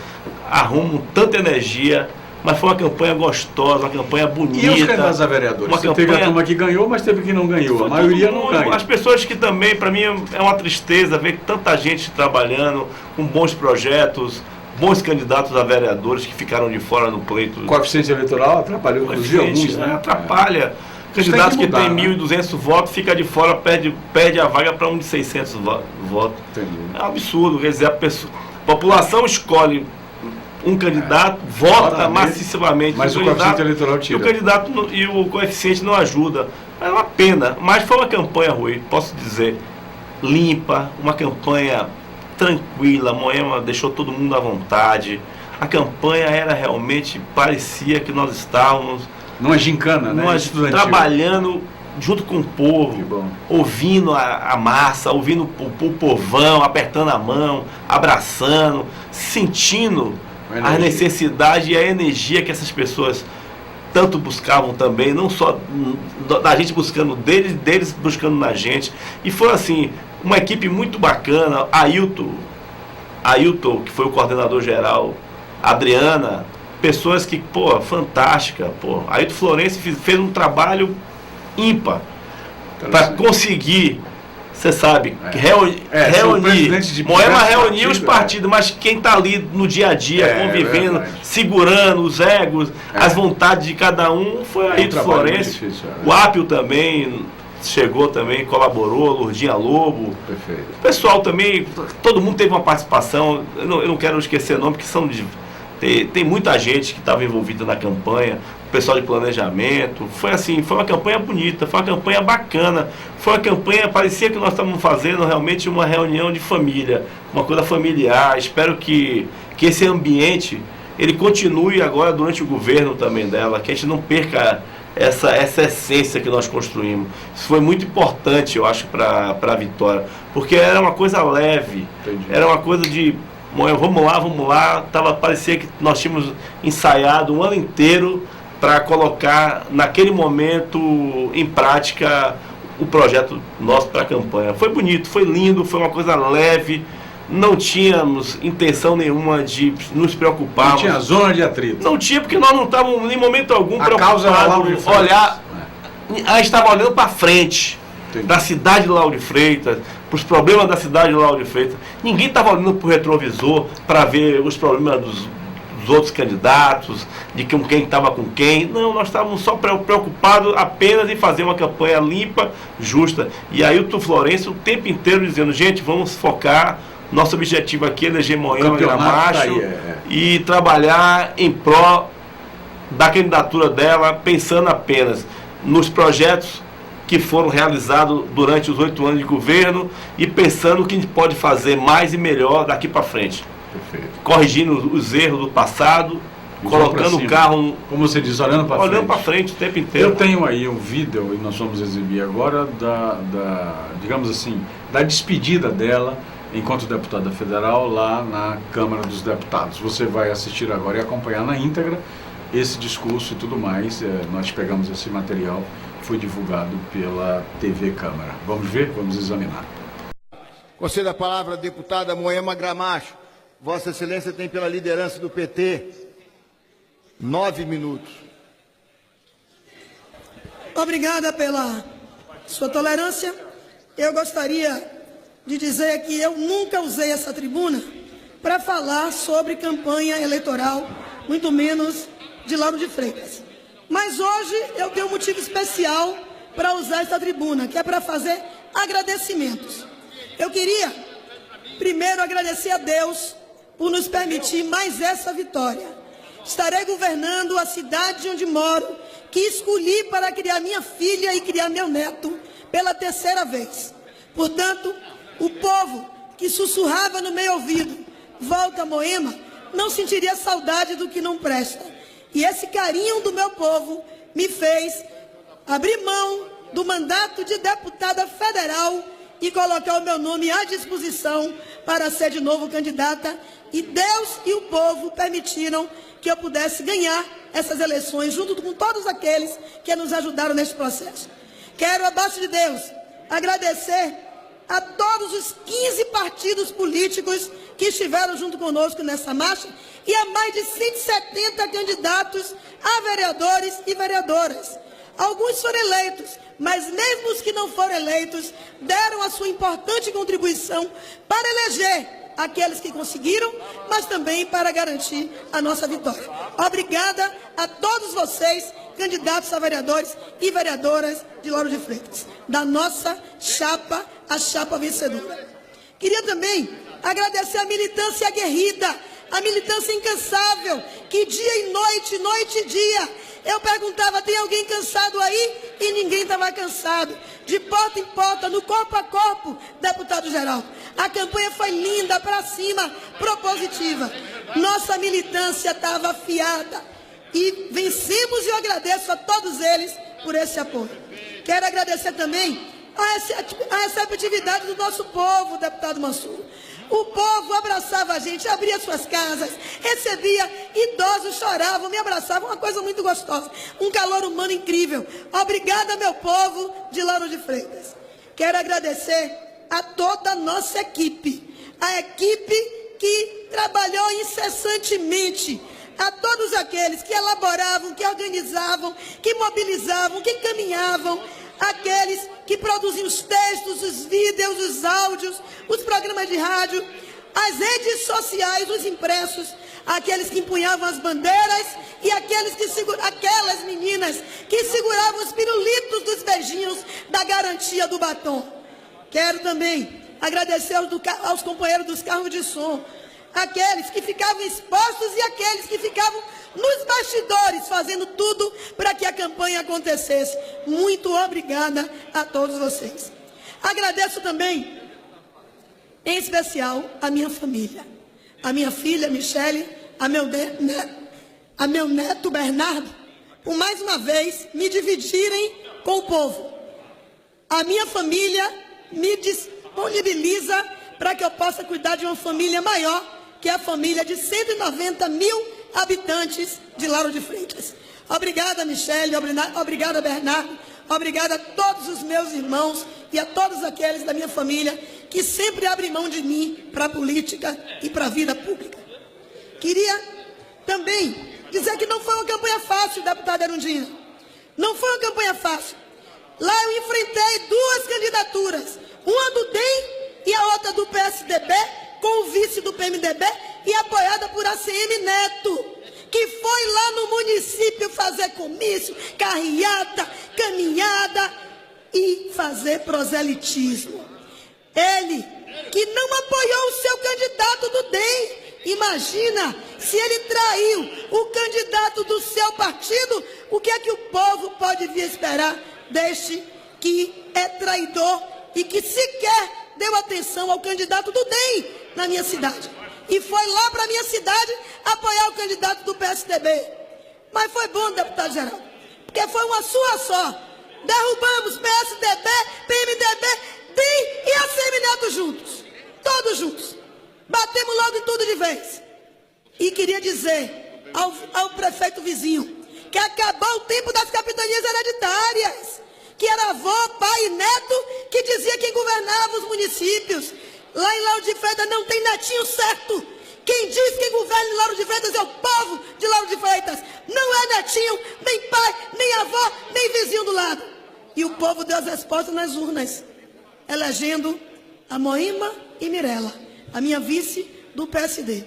arrumam tanta energia, mas foi uma campanha gostosa, uma campanha bonita. E os candidatos a vereadores? Teve a turma que ganhou, mas teve que não ganhou. A maioria não ganhou. As pessoas que também, para mim, é uma tristeza ver tanta gente trabalhando com bons projetos, bons candidatos a vereadores que ficaram de fora no pleito. O coeficiente eleitoral atrapalhou, inclusive, alguns, né? Atrapalha. Candidato que tem 1.200 votos fica de fora, perde a vaga para um de 600 votos. Entendi. É um absurdo. Quer dizer, a população escolhe um candidato, vota massivamente. Mas o coeficiente eleitoral tira. E o candidato e o coeficiente não ajuda. É uma pena, mas foi uma campanha, Rui, posso dizer, limpa, uma campanha tranquila. Moema deixou todo mundo à vontade. A campanha era realmente, parecia que nós estávamos numa gincana, né? Trabalhando junto com o povo, ouvindo a massa, ouvindo o povão, apertando a mão, abraçando, sentindo a necessidade e a energia que essas pessoas tanto buscavam também, não só da gente buscando deles buscando na gente. E foi assim, uma equipe muito bacana. Ailton, que foi o coordenador geral, Adriana, pessoas que, fantástica, Ailton Florencio fez um trabalho ímpar para conseguir, você sabe, reunir. Moema reuniu os partidos, mas quem está ali no dia a dia, convivendo, segurando os egos, as vontades de cada um, foi Ailton Florencio. O Apio também chegou também, colaborou, Lourdinha Lobo. Perfeito. O pessoal também, todo mundo teve uma participação, eu não quero esquecer nome, porque tem muita gente que estava envolvida na campanha, o pessoal de planejamento. Foi assim, foi uma campanha bonita, foi uma campanha bacana, foi uma campanha, parecia que nós estávamos fazendo realmente uma reunião de família, uma coisa familiar. Espero que esse ambiente, ele continue agora durante o governo também dela, que a gente não perca essa essência que nós construímos. Isso foi muito importante, eu acho, para a vitória, porque era uma coisa leve. Entendi. Era uma coisa de vamos lá, parecia que nós tínhamos ensaiado um ano inteiro para colocar naquele momento em prática o projeto nosso para a campanha. Foi bonito, foi lindo, foi uma coisa leve, não tínhamos intenção nenhuma de nos preocupar. Não tinha zona de atrito. Não tinha, porque nós não estávamos em momento algum preocupados em olhar. A gente estava olhando para frente, da cidade de Lauro de Freitas, para os problemas da cidade de Lauro de Freitas. Ninguém estava olhando para o retrovisor para ver os problemas dos outros candidatos, de quem estava com quem. Não, nós estávamos só preocupados apenas em fazer uma campanha limpa, justa. E aí o Florencio o tempo inteiro dizendo, gente, vamos focar, nosso objetivo aqui é eleger Moema Gramacho e trabalhar em pró da candidatura dela, pensando apenas nos projetos que foram realizados durante os 8 anos de governo e pensando o que a gente pode fazer mais e melhor daqui para frente. Perfeito. Corrigindo os erros do passado, colocando o carro, como você diz, olhando para frente o tempo inteiro. Eu tenho aí um vídeo, e nós vamos exibir agora, digamos assim, da despedida dela enquanto deputada federal lá na Câmara dos Deputados. Você vai assistir agora e acompanhar na íntegra esse discurso e tudo mais. Nós pegamos esse material, foi divulgado pela TV Câmara. Vamos ver? Vamos examinar. Concedo a palavra à deputada Moema Gramacho. Vossa Excelência tem pela liderança do PT 9 minutos. Obrigada pela sua tolerância. Eu gostaria de dizer que eu nunca usei essa tribuna para falar sobre campanha eleitoral, muito menos de Lauro de Freitas. Mas hoje eu tenho um motivo especial para usar essa tribuna, que é para fazer agradecimentos. Eu queria primeiro agradecer a Deus por nos permitir mais essa vitória. Estarei governando a cidade onde moro, que escolhi para criar minha filha e criar meu neto pela 3ª vez. Portanto, o povo que sussurrava no meu ouvido, volta Moema, não sentiria saudade do que não presta. E esse carinho do meu povo me fez abrir mão do mandato de deputada federal e colocar o meu nome à disposição para ser de novo candidata. E Deus e o povo permitiram que eu pudesse ganhar essas eleições, junto com todos aqueles que nos ajudaram neste processo. Quero, abaixo de Deus, agradecer a todos os 15 partidos políticos que estiveram junto conosco nessa marcha e a mais de 170 candidatos a vereadores e vereadoras. Alguns foram eleitos, mas mesmo os que não foram eleitos deram a sua importante contribuição para eleger aqueles que conseguiram, mas também para garantir a nossa vitória. Obrigada a todos vocês, candidatos a vereadores e vereadoras de Lauro de Freitas, da nossa chapa, a chapa vencedora. Queria também agradecer a militância aguerrida, a militância incansável, que dia e noite, noite e dia, eu perguntava, tem alguém cansado aí? E ninguém estava cansado. De porta em porta, no corpo a corpo, deputado Geraldo. A campanha foi linda, para cima, propositiva. Nossa militância estava afiada. E vencemos, e eu agradeço a todos eles por esse apoio. Quero agradecer também a receptividade do nosso povo, deputado Mansur. O povo abraçava a gente, abria suas casas, recebia, idosos choravam, me abraçavam, uma coisa muito gostosa, um calor humano incrível. Obrigada, meu povo de Lauro de Freitas. Quero agradecer a toda a nossa equipe, a equipe que trabalhou incessantemente, a todos aqueles que elaboravam, que organizavam, que mobilizavam, que caminhavam, aqueles que produziam os textos, os vídeos, os áudios, os programas de rádio, as redes sociais, os impressos, aqueles que empunhavam as bandeiras e aquelas meninas que seguravam os pirulitos dos beijinhos da garantia do batom. Quero também agradecer aos companheiros dos carros de som, aqueles que ficavam expostos e aqueles que ficavam nos bastidores, fazendo tudo para que a campanha acontecesse. Muito obrigada a todos vocês. Agradeço também, em especial, a minha família. A minha filha, Michele, a meu neto, Bernardo, por mais uma vez me dividirem com o povo. A minha família me disponibiliza para que eu possa cuidar de uma família maior, que é a família de 190 mil habitantes de Lauro de Freitas. Obrigada, Michele, obrigada, Bernardo, obrigada a todos os meus irmãos e a todos aqueles da minha família que sempre abrem mão de mim para a política e para a vida pública. Queria também dizer que não foi uma campanha fácil, deputada Erundina. Não foi uma campanha fácil. Lá eu enfrentei 2 candidaturas, uma do DEM e a outra do PSDB, com o vice do PMDB e apoiada por ACM Neto, que foi lá no município fazer comício, carreata, caminhada e fazer proselitismo. Ele, que não apoiou o seu candidato do DEM, imagina se ele traiu o candidato do seu partido, o que é que o povo pode vir esperar deste que é traidor e que sequer deu atenção ao candidato do DEM na minha cidade. E foi lá para a minha cidade apoiar o candidato do PSDB. Mas foi bom, deputado Geraldo, porque foi uma sua só. Derrubamos PSDB, PMDB, DEM e ACM Neto juntos. Todos juntos. Batemos logo em tudo de vez. E queria dizer ao prefeito vizinho que acabou o tempo das capitanias hereditárias. municípios. Lá em Lauro de Freitas não tem netinho certo. Quem diz que governa em Lauro de Freitas é o povo de Lauro de Freitas. Não é netinho, nem pai, nem avó, nem vizinho do lado. E o povo deu as respostas nas urnas, elegendo a Moema e Mirella, a minha vice do PSD.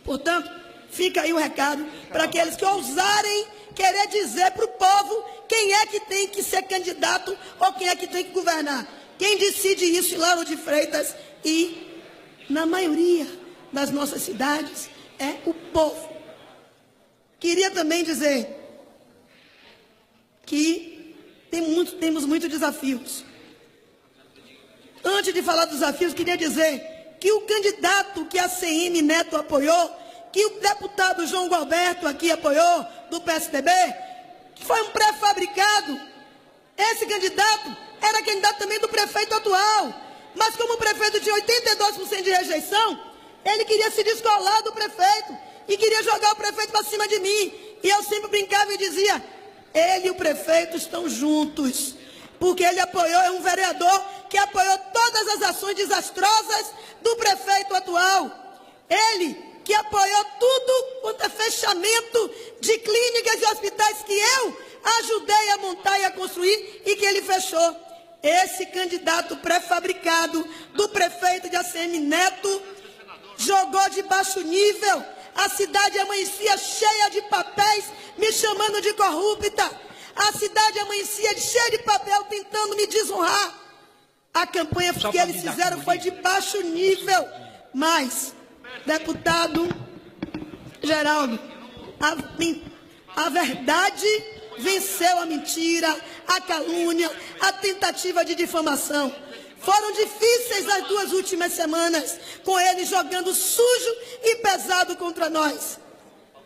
Portanto, fica aí o recado para aqueles que ousarem querer dizer para o povo quem é que tem que ser candidato ou quem é que tem que governar. Quem decide isso em Lauro de Freitas e na maioria das nossas cidades é o povo. Queria também dizer que temos muitos desafios. Antes de falar dos desafios, queria dizer que o candidato que a CM Neto apoiou, que o deputado João Gualberto aqui apoiou, do PSDB, que foi um pré-fabricado. Esse candidato era candidato também do prefeito atual, mas como o prefeito tinha 82% de rejeição, ele queria se descolar do prefeito e queria jogar o prefeito para cima de mim. E eu sempre brincava e dizia, ele e o prefeito estão juntos, porque ele apoiou, é um vereador que apoiou todas as ações desastrosas do prefeito atual. Ele que apoiou tudo quanto é fechamento de clínicas e hospitais que eu ajudei a montar e a construir e que ele fechou. Esse candidato pré-fabricado do prefeito de ACM Neto jogou de baixo nível. A cidade amanhecia cheia de papéis, me chamando de corrupta. A cidade amanhecia cheia de papel, tentando me desonrar. A campanha que eles fizeram foi de baixo nível. Mas, deputado Geraldo, a verdade venceu a mentira, a calúnia, a tentativa de difamação. Foram difíceis as 2 últimas semanas, com eles jogando sujo e pesado contra nós.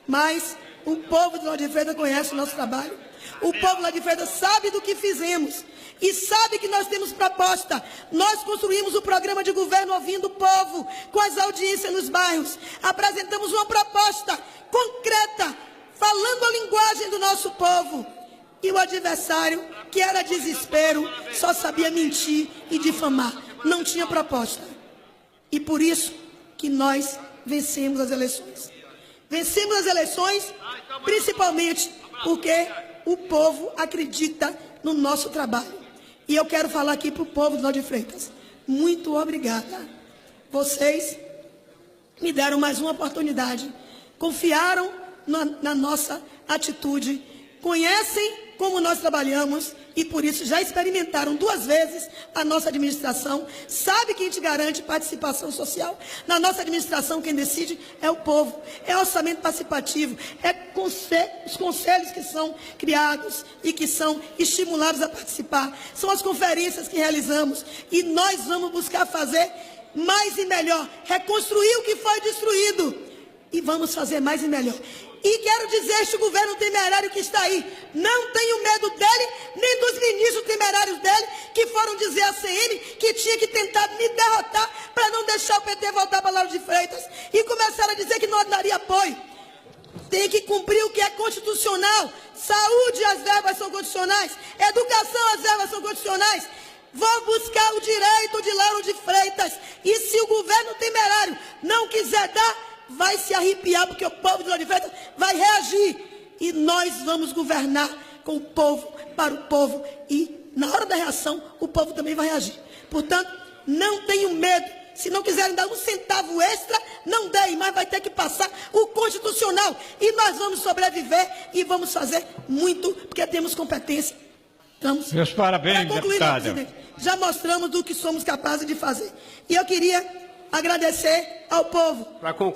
Mas o povo de Lauro de Freitas conhece o nosso trabalho. O povo de Lauro de Freitas sabe do que fizemos e sabe que nós temos proposta. Nós construímos o programa de governo ouvindo o povo, com as audiências nos bairros. Apresentamos uma proposta concreta, falando a linguagem do nosso povo. E o adversário, que era desespero, só sabia mentir e difamar. Não tinha proposta. E por isso que nós vencemos as eleições. Vencemos as eleições, principalmente porque o povo acredita no nosso trabalho. E eu quero falar aqui para o povo de Lauro de Freitas. Muito obrigada. Vocês me deram mais uma oportunidade. Confiaram na nossa atitude. Conhecem como nós trabalhamos e por isso já experimentaram 2 vezes a nossa administração. Sabe que a gente garante participação social. Na nossa administração quem decide é o povo. É orçamento participativo. É os conselhos que são criados e que são estimulados a participar. São as conferências que realizamos. E nós vamos buscar fazer mais e melhor. Reconstruir o que foi destruído. E vamos fazer mais e melhor. E quero dizer, este governo temerário que está aí, não tenho medo dele, nem dos ministros temerários dele, que foram dizer à CM que tinha que tentar me derrotar para não deixar o PT voltar para Lauro de Freitas. E começaram a dizer que não daria apoio. Tem que cumprir o que é constitucional. Saúde, as verbas são constitucionais. Educação, as verbas são constitucionais. Vou buscar o direito de Lauro de Freitas. E se o governo temerário não quiser dar, vai se arrepiar, porque o povo de Lauro de Freitas vai reagir. E nós vamos governar com o povo, para o povo. E na hora da reação, o povo também vai reagir. Portanto, não tenham medo. Se não quiserem dar 1 centavo extra, não deem, mas vai ter que passar o constitucional. E nós vamos sobreviver e vamos fazer muito, porque temos competência. Vamos. Meus parabéns, deputada. Já mostramos do que somos capazes de fazer. E eu queria agradecer ao povo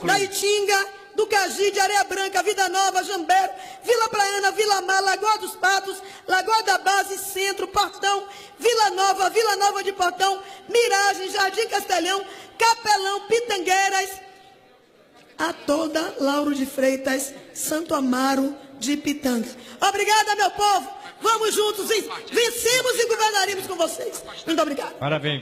da Itinga, do Cagi, de Areia Branca, Vida Nova, Jambero, Vila Praiana, Vila Mar, Lagoa dos Patos, Lagoa da Base, Centro, Portão, Vila Nova de Portão, Miragem, Jardim Castelhão, Capelão, Pitangueiras, a toda Lauro de Freitas, Santo Amaro de Pitanga. Obrigada, meu povo. Vamos juntos, vencemos e governaremos com vocês. Muito obrigado. Parabéns,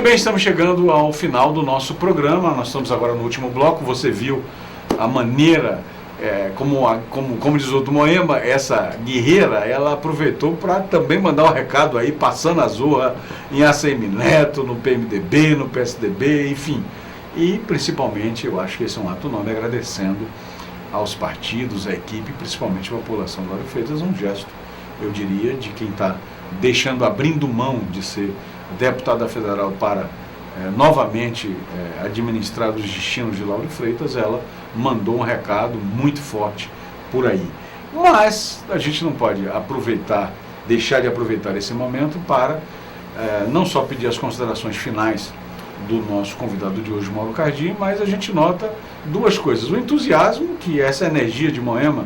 bem, estamos chegando ao final do nosso programa. Nós estamos agora no último bloco. Você viu a maneira, como diz o do Moema, essa guerreira, ela aproveitou para também mandar um recado aí, passando a zorra em ACM Neto, no PMDB, no PSDB, enfim. E principalmente, eu acho que esse é um ato nobre, agradecendo aos partidos, à equipe, principalmente a população do Lauro de Freitas, um gesto, eu diria, de quem está abrindo mão de ser deputada federal para novamente administrar os destinos de Lauro de Freitas. Ela mandou um recado muito forte por aí. Mas a gente não pode deixar de aproveitar esse momento para não só pedir as considerações finais do nosso convidado de hoje, Mauro Cardim, mas a gente nota duas coisas. O entusiasmo, que essa energia de Moema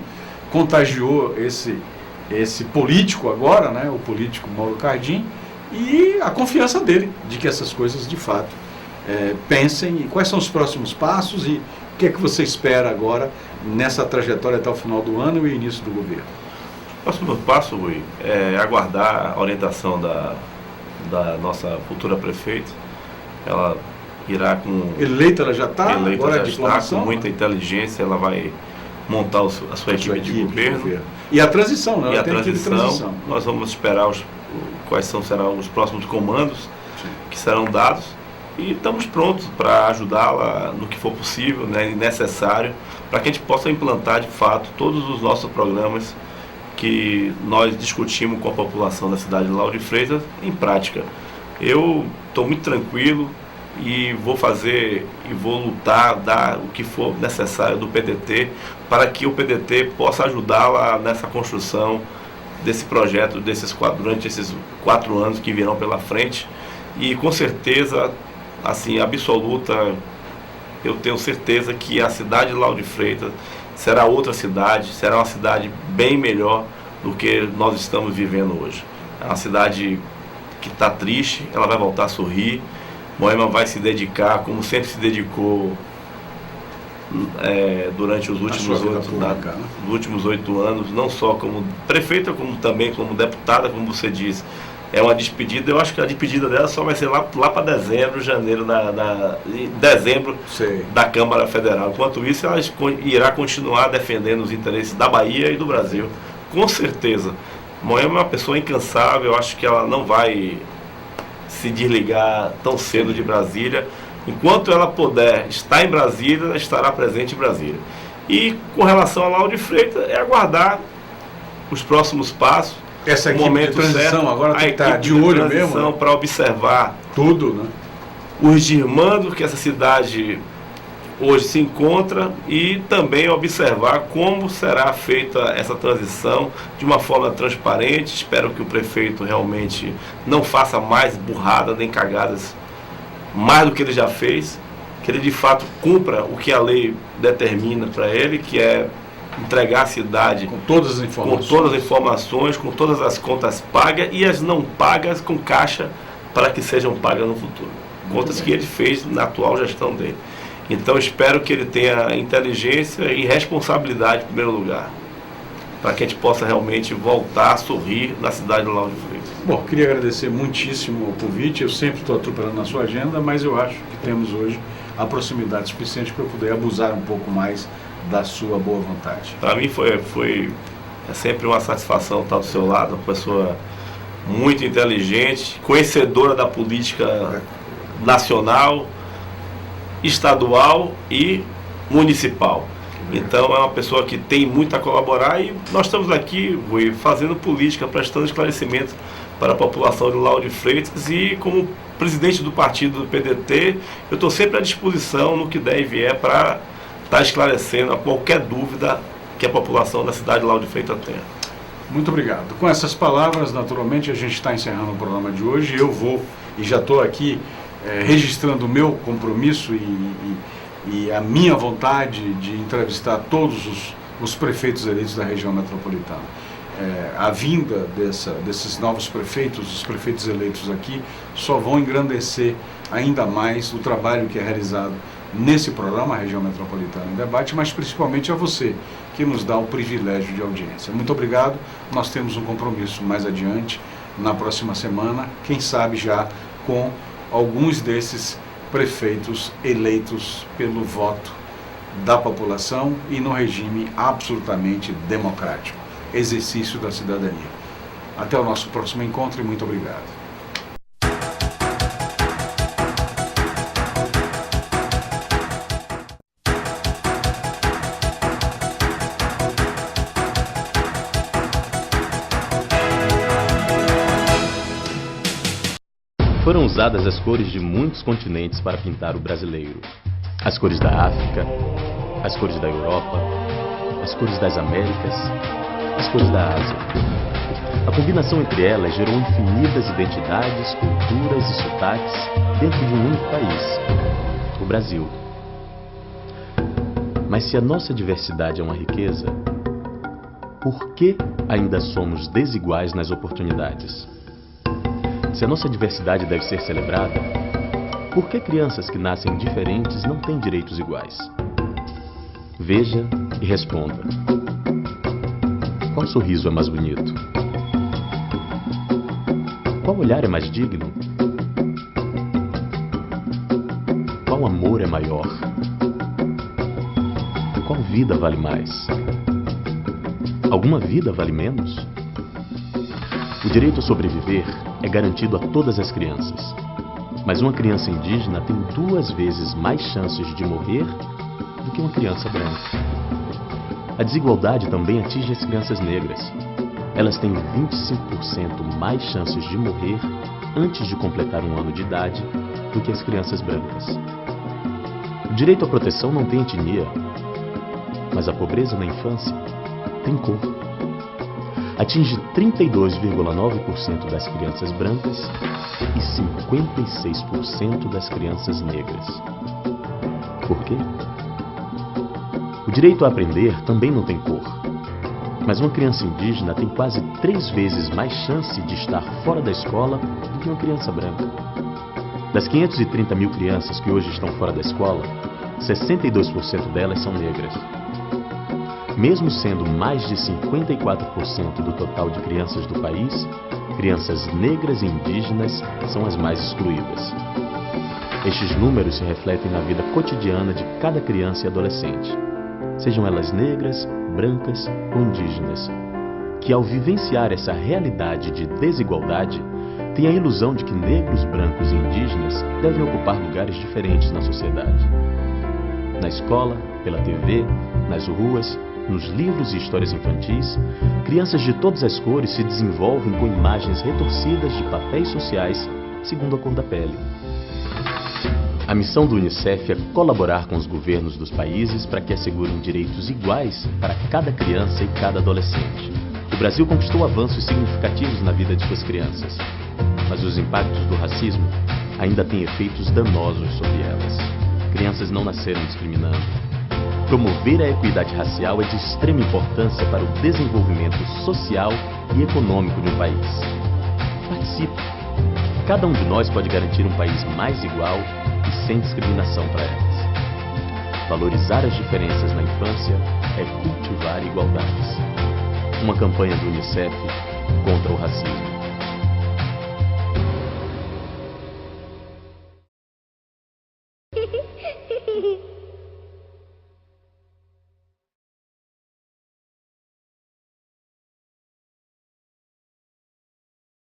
contagiou esse político agora, né, o político Mauro Cardim, e a confiança dele de que essas coisas de fato pensem e quais são os próximos passos e o que é que você espera agora nessa trajetória até o final do ano e o início do governo. O próximo passo, Rui, é aguardar a orientação da nossa futura prefeita. Ela irá com... Eleita ela já está? Agora já está, com muita inteligência, ela vai montar a sua equipe de governo. E a transição, né? E a transição, nós vamos esperar quais serão os próximos comandos que serão dados e estamos prontos para ajudá-la no que for possível, né, e necessário, para que a gente possa implantar de fato todos os nossos programas que nós discutimos com a população da cidade de Lauro de Freitas em prática. Eu estou muito tranquilo e vou lutar, dar o que for necessário do PDT para que o PDT possa ajudá-la nessa construção desse projeto durante esses 4 anos que virão pela frente. E com certeza, assim, absoluta, eu tenho certeza que a cidade de Lauro de Freitas será outra cidade, será uma cidade bem melhor do que nós estamos vivendo hoje. É uma cidade que está triste, ela vai voltar a sorrir. Moema vai se dedicar, como sempre se dedicou durante os últimos 8 anos, não só como prefeita, como também como deputada, como você disse. É uma despedida, eu acho que a despedida dela só vai ser lá para janeiro dezembro da Câmara Federal. Enquanto isso, ela irá continuar defendendo os interesses da Bahia e do Brasil, com certeza. Moema é uma pessoa incansável, eu acho que ela não vai se desligar tão cedo de Brasília. Enquanto ela puder estar em Brasília, ela estará presente em Brasília. E com relação a Lauro de Freitas, é aguardar os próximos passos. Essa equipe de transição agora tem que estar de olho mesmo, né? Para observar tudo, né? Os desmandos que essa cidade hoje se encontra e também observar como será feita essa transição de uma forma transparente. Espero que o prefeito realmente não faça mais burrada nem cagadas mais do que ele já fez, que ele de fato cumpra o que a lei determina para ele, que é entregar a cidade com todas as informações, com todas as contas pagas e as não pagas com caixa para que sejam pagas no futuro. Contas que ele fez na atual gestão dele. Então espero que ele tenha inteligência e responsabilidade em primeiro lugar, para que a gente possa realmente voltar a sorrir na cidade do Lauro de Freitas. Bom, queria agradecer muitíssimo o convite. Eu sempre estou atropelando na sua agenda, mas eu acho que temos hoje a proximidade suficiente para eu poder abusar um pouco mais da sua boa vontade. Para mim é sempre uma satisfação estar do seu lado, uma pessoa muito inteligente, conhecedora da política nacional, estadual e municipal. Então é uma pessoa que tem muito a colaborar e nós estamos aqui, Rui, fazendo política, prestando esclarecimento para a população de Lauro de Freitas e como presidente do partido do PDT, eu estou sempre à disposição no que der e vier para estar esclarecendo a qualquer dúvida que a população da cidade de Lauro de Freitas tenha. Muito obrigado. Com essas palavras, naturalmente, a gente está encerrando o programa de hoje. Eu vou, e já estou aqui registrando o meu compromisso e a minha vontade de entrevistar todos os prefeitos eleitos da região metropolitana. A vinda desses novos prefeitos, os prefeitos eleitos aqui, só vão engrandecer ainda mais o trabalho que é realizado nesse programa Região Metropolitana em Debate, mas principalmente a você, que nos dá o privilégio de audiência. Muito obrigado. Nós temos um compromisso mais adiante, na próxima semana, quem sabe já com alguns desses prefeitos eleitos pelo voto da população e no regime absolutamente democrático, exercício da cidadania. Até o nosso próximo encontro e muito obrigado. Foram usadas as cores de muitos continentes para pintar o brasileiro. As cores da África, as cores da Europa, as cores das Américas, as cores da Ásia. A combinação entre elas gerou infinitas identidades, culturas e sotaques dentro de um único país, o Brasil. Mas se a nossa diversidade é uma riqueza, por que ainda somos desiguais nas oportunidades? Se a nossa diversidade deve ser celebrada, por que crianças que nascem diferentes não têm direitos iguais? Veja e responda. Qual sorriso é mais bonito? Qual olhar é mais digno? Qual amor é maior? Qual vida vale mais? Alguma vida vale menos? O direito a sobreviver é garantido a todas as crianças. Mas uma criança indígena tem 2 vezes mais chances de morrer do que uma criança branca. A desigualdade também atinge as crianças negras. Elas têm 25% mais chances de morrer antes de completar 1 ano de idade do que as crianças brancas. O direito à proteção não tem etnia, mas a pobreza na infância tem cor. Atinge 32,9% das crianças brancas e 56% das crianças negras. Por quê? O direito a aprender também não tem cor, mas uma criança indígena tem quase 3 vezes mais chance de estar fora da escola do que uma criança branca. Das 530 mil crianças que hoje estão fora da escola, 62% delas são negras. Mesmo sendo mais de 54% do total de crianças do país, crianças negras e indígenas são as mais excluídas. Estes números se refletem na vida cotidiana de cada criança e adolescente, sejam elas negras, brancas ou indígenas, que ao vivenciar essa realidade de desigualdade, têm a ilusão de que negros, brancos e indígenas devem ocupar lugares diferentes na sociedade. Na escola, pela TV, nas ruas, nos livros e histórias infantis, crianças de todas as cores se desenvolvem com imagens retorcidas de papéis sociais segundo a cor da pele. A missão do Unicef é colaborar com os governos dos países para que assegurem direitos iguais para cada criança e cada adolescente. O Brasil conquistou avanços significativos na vida de suas crianças, mas os impactos do racismo ainda têm efeitos danosos sobre elas. Crianças não nasceram discriminando. Promover a equidade racial é de extrema importância para o desenvolvimento social e econômico de um país. Participe! Cada um de nós pode garantir um país mais igual e sem discriminação para elas. Valorizar as diferenças na infância é cultivar igualdades. Uma campanha do Unicef contra o racismo.